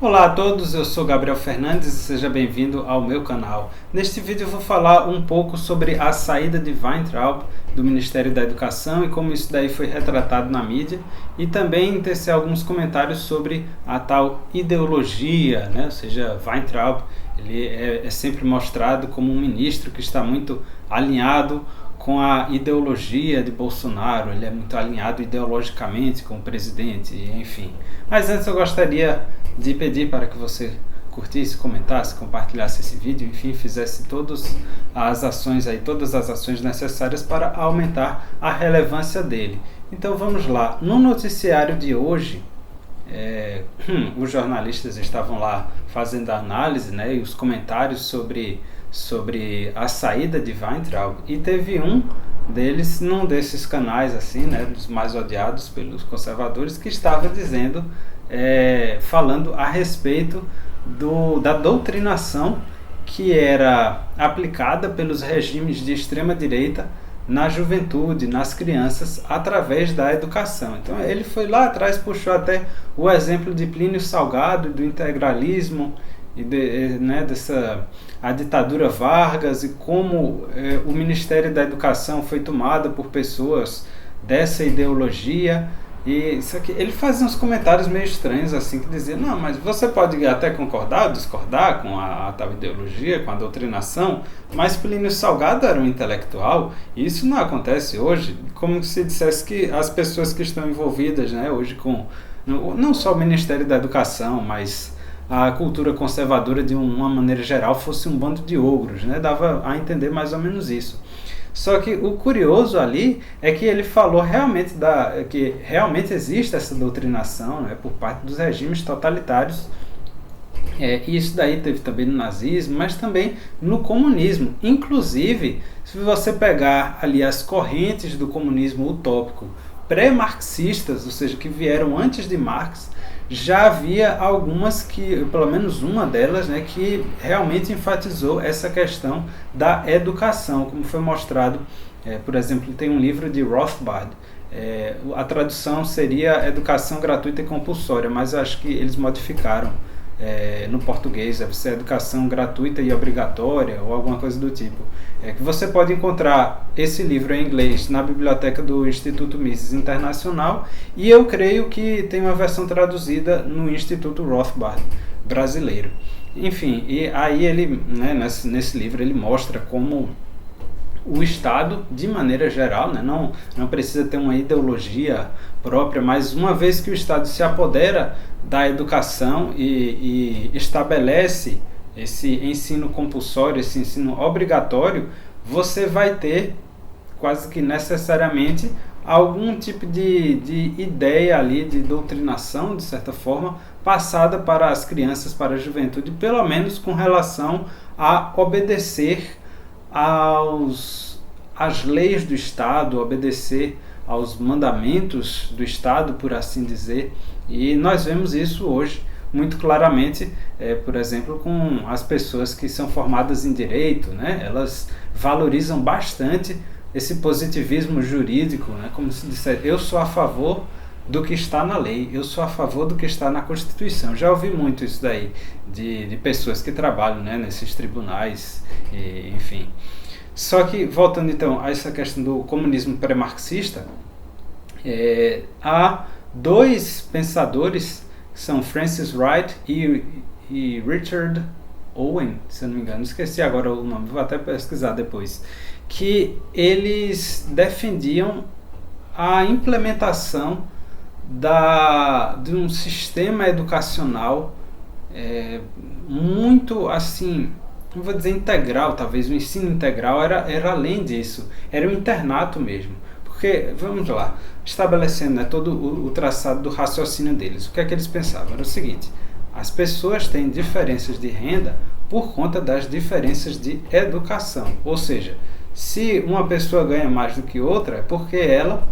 Olá a todos, eu sou Gabriel Fernandes e seja bem-vindo ao meu canal. Neste vídeo eu vou falar um pouco sobre a saída de Weintraub do Ministério da Educação e como isso daí foi retratado na mídia, e também tecer alguns comentários sobre a tal ideologia, né? Ou seja, Weintraub ele é sempre mostrado como um ministro que está muito alinhado com a ideologia de Bolsonaro, ele é muito alinhado ideologicamente com o presidente, enfim. Mas antes eu gostaria de pedir para que você curtisse, comentasse, compartilhasse esse vídeo, enfim, fizesse todas as ações necessárias para aumentar a relevância dele. Então vamos lá. No noticiário de hoje, os jornalistas estavam lá fazendo a análise, né, e os comentários sobre a saída de Weintraub, e teve um deles, num desses canais assim, né, dos mais odiados pelos conservadores, que estava dizendo, falando a respeito da doutrinação que era aplicada pelos regimes de extrema direita na juventude, nas crianças, através da educação. Então ele foi lá atrás, puxou até o exemplo de Plínio Salgado, do integralismo, e a ditadura Vargas, e como o Ministério da Educação foi tomado por pessoas dessa ideologia. E isso aqui, ele fazia uns comentários meio estranhos assim, que dizia: não, mas você pode até concordar ou discordar com a tal ideologia, com a doutrinação, mas Plínio Salgado era um intelectual, e isso não acontece hoje. Como se dissesse que as pessoas que estão envolvidas, né, hoje com não só o Ministério da Educação, mas a cultura conservadora de uma maneira geral fosse um bando de ogros, né? Dava a entender mais ou menos isso. Só que o curioso ali é que ele falou realmente que realmente existe essa doutrinação, né, por parte dos regimes totalitários. E isso daí teve também no nazismo, mas também no comunismo. Inclusive, se você pegar ali as correntes do comunismo utópico pré-marxistas, ou seja, que vieram antes de Marx, já havia algumas que, pelo menos uma delas, né, que realmente enfatizou essa questão da educação, como foi mostrado, por exemplo, tem um livro de Rothbard, a tradução seria Educação Gratuita e Compulsória, mas acho que eles modificaram no português, deve ser Educação Gratuita e Obrigatória, ou alguma coisa do tipo. Que você pode encontrar esse livro em inglês na biblioteca do Instituto Mises Internacional, e eu creio que tem uma versão traduzida no Instituto Rothbard brasileiro. Enfim, e aí ele, né, nesse livro ele mostra como o Estado, de maneira geral, né, não precisa ter uma ideologia própria, mas uma vez que o Estado se apodera da educação e estabelece esse ensino compulsório, esse ensino obrigatório, você vai ter quase que necessariamente algum tipo de ideia ali, de doutrinação, de certa forma, passada para as crianças, para a juventude, pelo menos com relação a obedecer às leis do Estado, obedecer aos mandamentos do Estado, por assim dizer. E nós vemos isso hoje muito claramente, por exemplo, com as pessoas que são formadas em direito, né? Elas valorizam bastante esse positivismo jurídico, né? Como se disser, eu sou a favor do que está na lei, eu sou a favor do que está na Constituição. Já ouvi muito isso daí, de pessoas que trabalham, né, nesses tribunais, enfim. Só que, voltando então a essa questão do comunismo pré-marxista, há dois pensadores, que são Francis Wright e Richard Owen, se eu não me engano, esqueci agora o nome, vou até pesquisar depois, que eles defendiam a implementação de um sistema educacional muito assim, não vou dizer integral, talvez o ensino integral era além disso, era um internato mesmo. Porque, vamos lá, estabelecendo, né, todo o traçado do raciocínio deles, o que é que eles pensavam? Era o seguinte: as pessoas têm diferenças de renda por conta das diferenças de educação. Ou seja, se uma pessoa ganha mais do que outra, é porque ela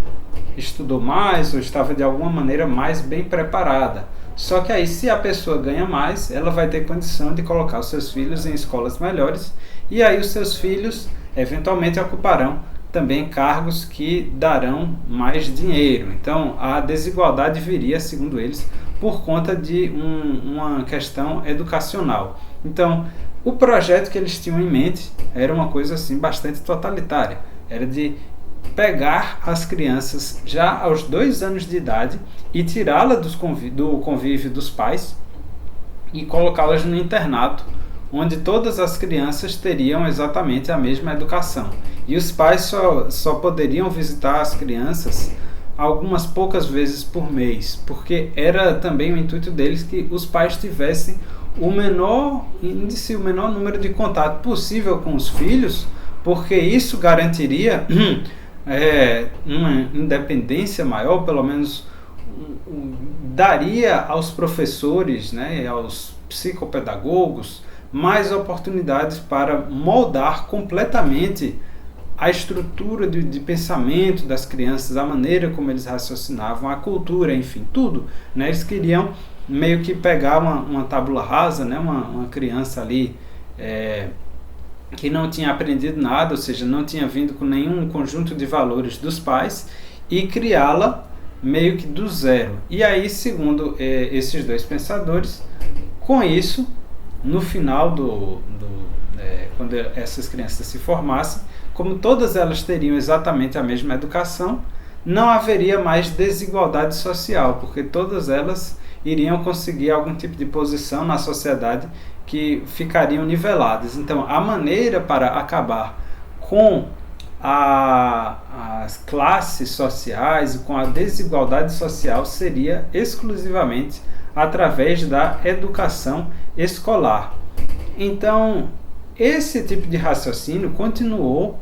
estudou mais ou estava de alguma maneira mais bem preparada. Só que aí, se a pessoa ganha mais, ela vai ter condição de colocar os seus filhos em escolas melhores, e aí os seus filhos eventualmente ocuparão também cargos que darão mais dinheiro. Então a desigualdade viria, segundo eles, por conta de uma questão educacional. Então, o projeto que eles tinham em mente era uma coisa assim bastante totalitária. Era de pegar as crianças já aos 2 anos de idade e tirá-las do convívio dos pais e colocá-las no internato, onde todas as crianças teriam exatamente a mesma educação. E os pais só poderiam visitar as crianças algumas poucas vezes por mês, porque era também o intuito deles que os pais tivessem o menor índice, o menor número de contato possível com os filhos, porque isso garantiria uma independência maior, pelo menos daria aos professores, né, aos psicopedagogos, mais oportunidades para moldar completamente a estrutura de pensamento das crianças, a maneira como eles raciocinavam, a cultura, enfim, tudo. Né? Eles queriam meio que pegar uma tábula rasa, né? uma criança ali que não tinha aprendido nada, ou seja, não tinha vindo com nenhum conjunto de valores dos pais, e criá-la meio que do zero. E aí, segundo esses dois pensadores, com isso, no final quando essas crianças se formassem, como todas elas teriam exatamente a mesma educação, não haveria mais desigualdade social, porque todas elas iriam conseguir algum tipo de posição na sociedade que ficariam niveladas. Então, a maneira para acabar com as classes sociais e com a desigualdade social seria exclusivamente através da educação escolar. Então, esse tipo de raciocínio continuou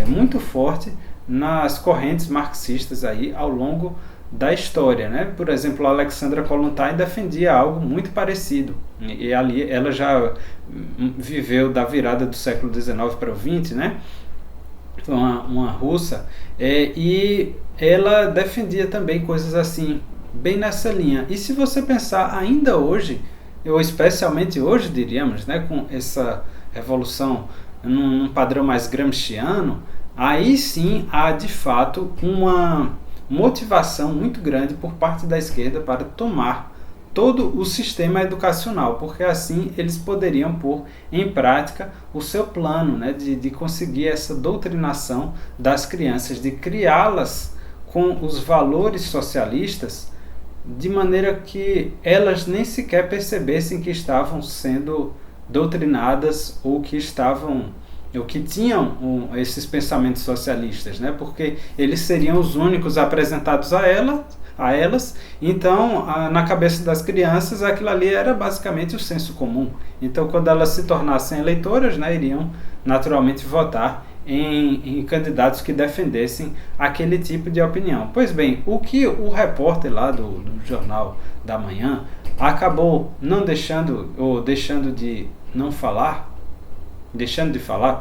muito forte nas correntes marxistas aí ao longo da história, né? Por exemplo, a Alexandra Kollontai defendia algo muito parecido, e ali ela já viveu da virada do século XIX para o XX, né? Uma russa, e ela defendia também coisas assim, bem nessa linha. E se você pensar ainda hoje, ou especialmente hoje, diríamos, né, com essa revolução num padrão mais gramsciano, aí sim há de fato uma motivação muito grande por parte da esquerda para tomar todo o sistema educacional, porque assim eles poderiam pôr em prática o seu plano, né, de conseguir essa doutrinação das crianças, de criá-las com os valores socialistas, de maneira que elas nem sequer percebessem que estavam sendo doutrinadas ou que tinham esses pensamentos socialistas, né? Porque eles seriam os únicos apresentados a elas. Então, na cabeça das crianças, aquilo ali era basicamente o senso comum. Então, quando elas se tornassem eleitoras, né, iriam naturalmente votar em candidatos que defendessem aquele tipo de opinião. Pois bem, o que o repórter lá do Jornal da Manhã acabou deixando de falar,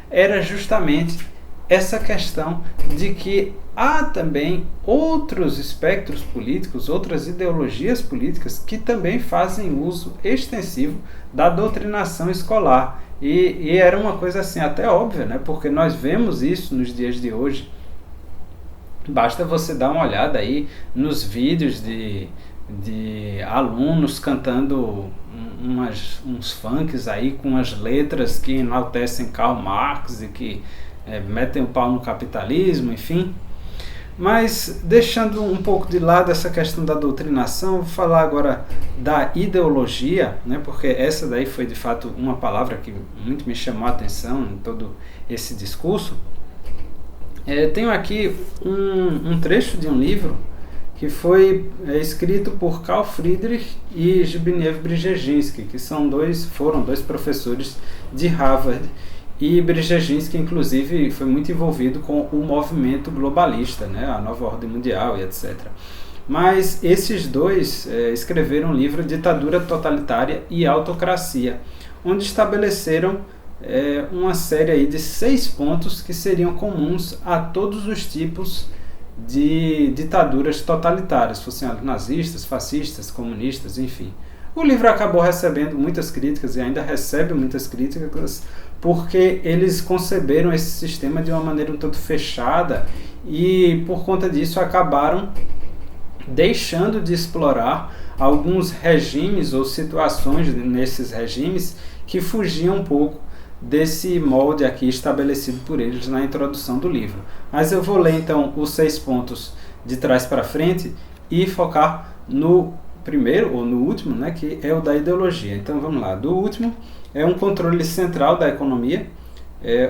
era justamente essa questão de que há também outros espectros políticos, outras ideologias políticas que também fazem uso extensivo da doutrinação escolar. E era uma coisa assim até óbvia, né? Porque nós vemos isso nos dias de hoje. Basta você dar uma olhada aí nos vídeos de alunos cantando uns funks aí com as letras que enaltecem Karl Marx e que metem o pau no capitalismo, enfim. Mas deixando um pouco de lado essa questão da doutrinação, vou falar agora da ideologia, né, porque essa daí foi de fato uma palavra que muito me chamou a atenção em todo esse discurso. Tenho aqui um trecho de um livro que foi escrito por Carl Friedrich e Zbigniew Brzezinski, que foram dois professores de Harvard. E Brzezinski, inclusive, foi muito envolvido com o movimento globalista, né, a nova ordem mundial e etc. Mas esses dois escreveram um livro Ditadura Totalitária e Autocracia, onde estabeleceram uma série aí de 6 pontos que seriam comuns a todos os tipos de ditaduras totalitárias, fossem nazistas, fascistas, comunistas, enfim. O livro acabou recebendo muitas críticas e ainda recebe muitas críticas porque eles conceberam esse sistema de uma maneira um tanto fechada e por conta disso acabaram deixando de explorar alguns regimes ou situações nesses regimes que fugiam um pouco desse molde aqui estabelecido por eles na introdução do livro. Mas eu vou ler então os 6 pontos de trás para frente e focar no primeiro ou no último, né, que é o da ideologia. Então vamos lá. Do último é um controle central da economia,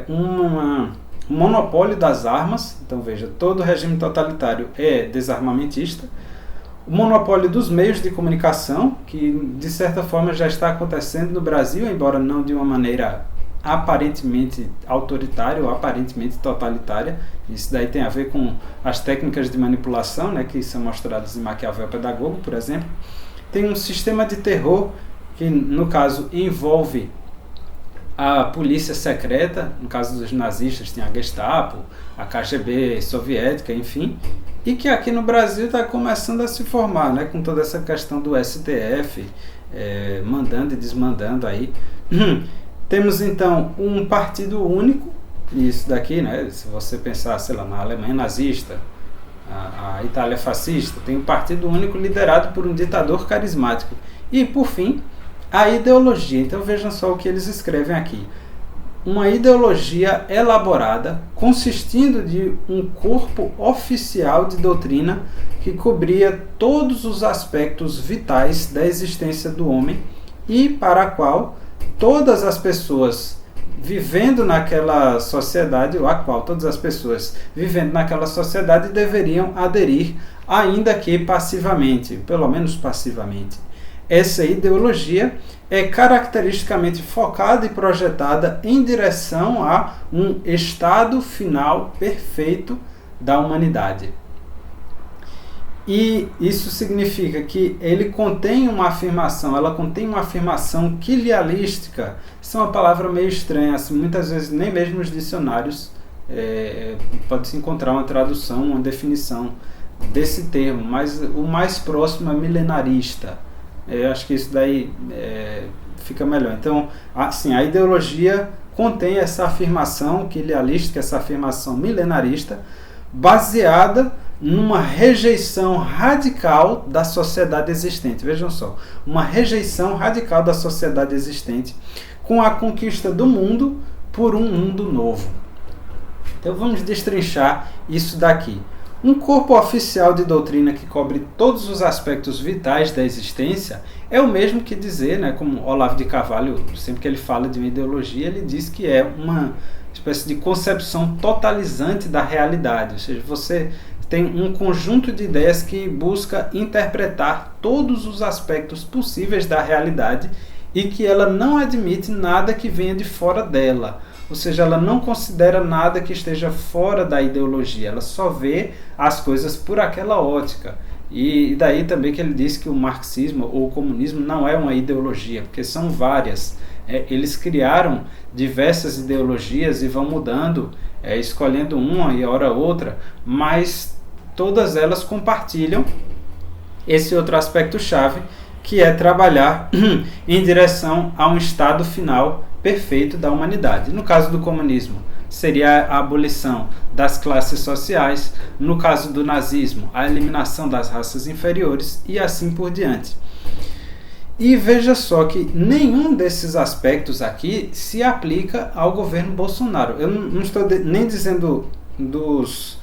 um monopólio das armas. Então veja, todo regime totalitário é desarmamentista. O monopólio dos meios de comunicação, que de certa forma já está acontecendo no Brasil, embora não de uma maneira aparentemente autoritária ou aparentemente totalitária. Isso daí tem a ver com as técnicas de manipulação, né, que são mostradas em Maquiavel Pedagogo, por exemplo. Tem um sistema de terror que, no caso, envolve a polícia secreta. No caso dos nazistas tem a Gestapo, a KGB soviética, enfim, e que aqui no Brasil está começando a se formar, né, com toda essa questão do STF mandando e desmandando aí. Temos então um partido único, isso daqui, né, se você pensar, sei lá, na Alemanha nazista, a Itália fascista, tem um partido único liderado por um ditador carismático. E, por fim, a ideologia. Então vejam só o que eles escrevem aqui. Uma ideologia elaborada, consistindo de um corpo oficial de doutrina que cobria todos os aspectos vitais da existência do homem e para a qual todas as pessoas vivendo naquela sociedade, ou a qual todas as pessoas vivendo naquela sociedade deveriam aderir, ainda que passivamente, pelo menos passivamente. Essa ideologia é caracteristicamente focada e projetada em direção a um estado final perfeito da humanidade. E isso significa que ele contém uma afirmação, ela contém uma afirmação quilialística. Isso é uma palavra meio estranha, assim, muitas vezes nem mesmo nos dicionários pode-se encontrar uma tradução, uma definição desse termo, mas o mais próximo é milenarista. Eu acho que isso daí fica melhor. Então, assim, a ideologia contém essa afirmação quilialística, essa afirmação milenarista, baseada numa rejeição radical da sociedade existente. Vejam só, uma rejeição radical da sociedade existente com a conquista do mundo por um mundo novo. Então vamos destrinchar isso daqui. Um corpo oficial de doutrina que cobre todos os aspectos vitais da existência é o mesmo que dizer, né, como Olavo de Carvalho, sempre que ele fala de uma ideologia, ele diz que é uma espécie de concepção totalizante da realidade, ou seja, você tem um conjunto de ideias que busca interpretar todos os aspectos possíveis da realidade e que ela não admite nada que venha de fora dela. Ou seja, ela não considera nada que esteja fora da ideologia, ela só vê as coisas por aquela ótica. E daí também que ele diz que o marxismo ou o comunismo não é uma ideologia, porque são várias. Eles criaram diversas ideologias e vão mudando, escolhendo uma e ora outra, mas todas elas compartilham esse outro aspecto-chave, que é trabalhar em direção a um estado final perfeito da humanidade. No caso do comunismo, seria a abolição das classes sociais, no caso do nazismo, a eliminação das raças inferiores e assim por diante. E veja só que nenhum desses aspectos aqui se aplica ao governo Bolsonaro. Eu não estou nem dizendo dos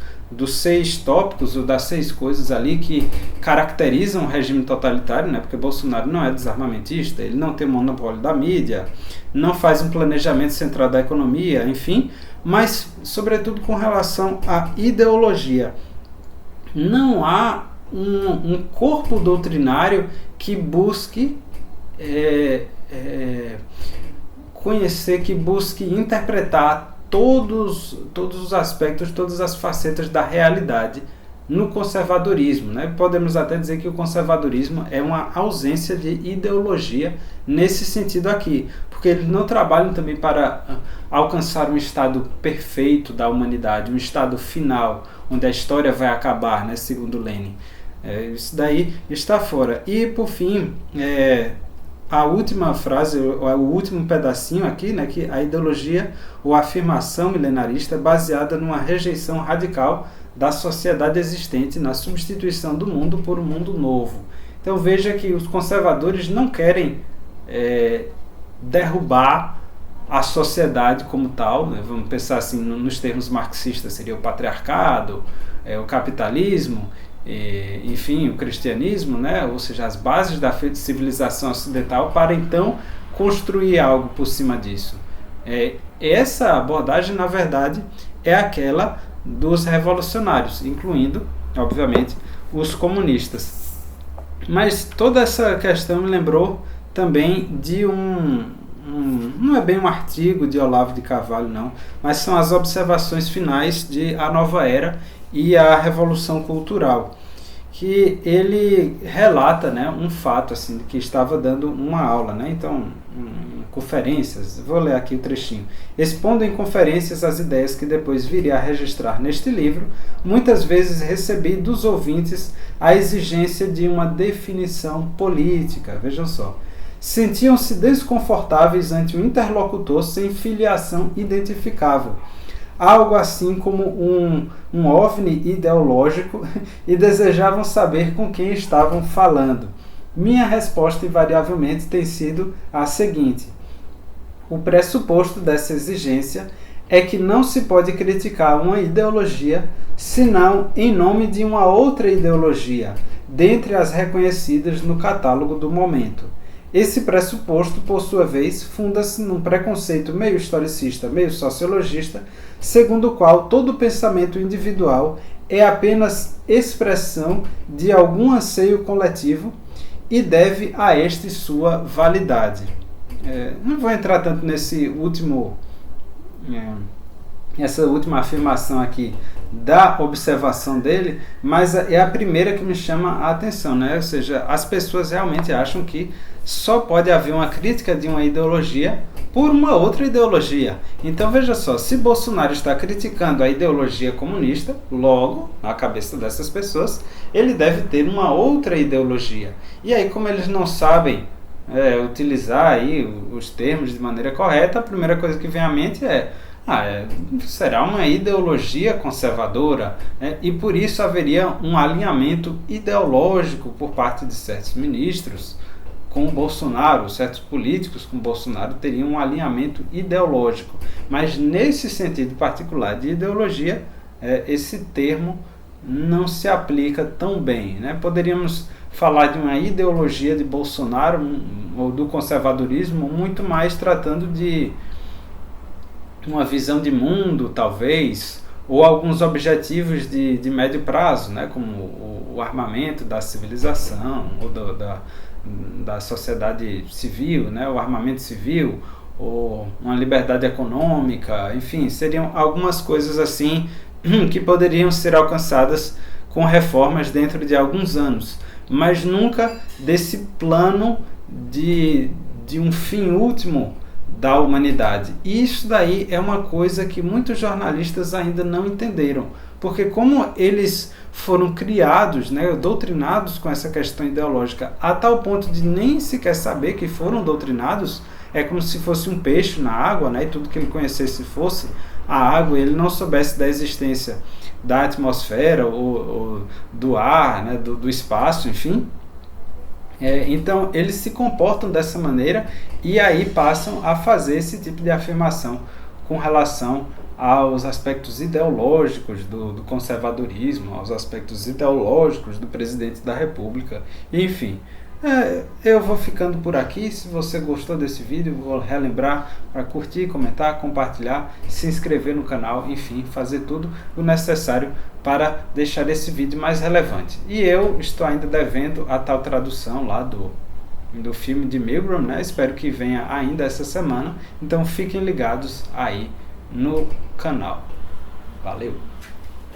6 tópicos ou das 6 coisas ali que caracterizam o regime totalitário, né? Porque Bolsonaro não é desarmamentista, ele não tem monopólio da mídia, não faz um planejamento central da economia, enfim, mas sobretudo com relação à ideologia. Não há um corpo doutrinário que busque conhecer, que busque interpretar todos os aspectos, todas as facetas da realidade no conservadorismo, né? Podemos até dizer que o conservadorismo é uma ausência de ideologia nesse sentido aqui, porque eles não trabalham também para alcançar um estado perfeito da humanidade, um estado final, onde a história vai acabar, né? Segundo Lenin. Isso daí está fora. E, por fim, a última frase, o último pedacinho aqui, né, que a ideologia ou a afirmação milenarista é baseada numa rejeição radical da sociedade existente na substituição do mundo por um mundo novo. Então veja que os conservadores não querem derrubar a sociedade como tal, né? Vamos pensar assim nos termos marxistas, seria o patriarcado, o capitalismo, enfim, o cristianismo, né? Ou seja, as bases da civilização ocidental, para então construir algo por cima disso. Essa abordagem, na verdade, é aquela dos revolucionários, incluindo, obviamente, os comunistas. Mas toda essa questão me lembrou também de não é bem um artigo de Olavo de Carvalho, não, mas são as observações finais de A Nova Era e a Revolução Cultural, que ele relata, né, um fato assim, que estava dando uma aula, né, então, conferências, vou ler aqui o trechinho. Expondo em conferências as ideias que depois viria a registrar neste livro, muitas vezes recebi dos ouvintes a exigência de uma definição política, vejam só. Sentiam-se desconfortáveis ante um interlocutor sem filiação identificável, algo assim como um OVNI ideológico, e desejavam saber com quem estavam falando. Minha resposta invariavelmente tem sido a seguinte: o pressuposto dessa exigência é que não se pode criticar uma ideologia senão em nome de uma outra ideologia, dentre as reconhecidas no catálogo do momento. Esse pressuposto, por sua vez, funda-se num preconceito meio historicista, meio sociologista, segundo o qual todo pensamento individual é apenas expressão de algum anseio coletivo e deve a este sua validade. Não vou entrar tanto nesse essa última afirmação aqui da observação dele, mas é a primeira que me chama a atenção, né? Ou seja, as pessoas realmente acham que só pode haver uma crítica de uma ideologia por uma outra ideologia. Então veja só, se Bolsonaro está criticando a ideologia comunista, logo, na cabeça dessas pessoas, ele deve ter uma outra ideologia. E aí, como eles não sabem utilizar aí os termos de maneira correta, a primeira coisa que vem à mente será uma ideologia conservadora, e por isso haveria um alinhamento ideológico por parte de certos ministros com Bolsonaro, certos políticos com Bolsonaro teriam um alinhamento ideológico. Mas nesse sentido particular de ideologia, esse termo não se aplica tão bem, né? Poderíamos falar de uma ideologia de Bolsonaro ou do conservadorismo muito mais tratando de uma visão de mundo, talvez, ou alguns objetivos de médio prazo, né? Como o armamento da civilização ou da sociedade civil, né? O armamento civil, ou uma liberdade econômica, enfim, seriam algumas coisas assim que poderiam ser alcançadas com reformas dentro de alguns anos, mas nunca desse plano de um fim último da humanidade. E isso daí é uma coisa que muitos jornalistas ainda não entenderam, porque como eles foram criados, doutrinados com essa questão ideológica a tal ponto de nem sequer saber que foram doutrinados, é como se fosse um peixe na água, e tudo que ele conhecesse fosse a água, e ele não soubesse da existência da atmosfera ou do ar, do espaço, enfim. Então eles se comportam dessa maneira e aí passam a fazer esse tipo de afirmação com relação aos aspectos ideológicos do conservadorismo, aos aspectos ideológicos do presidente da República, enfim. Eu vou ficando por aqui. Se você gostou desse vídeo, vou relembrar para curtir, comentar, compartilhar, se inscrever no canal, enfim, fazer tudo o necessário para deixar esse vídeo mais relevante. E eu estou ainda devendo a tal tradução lá do filme de Milgram, Espero que venha ainda essa semana. Então fiquem ligados aí no canal. Valeu!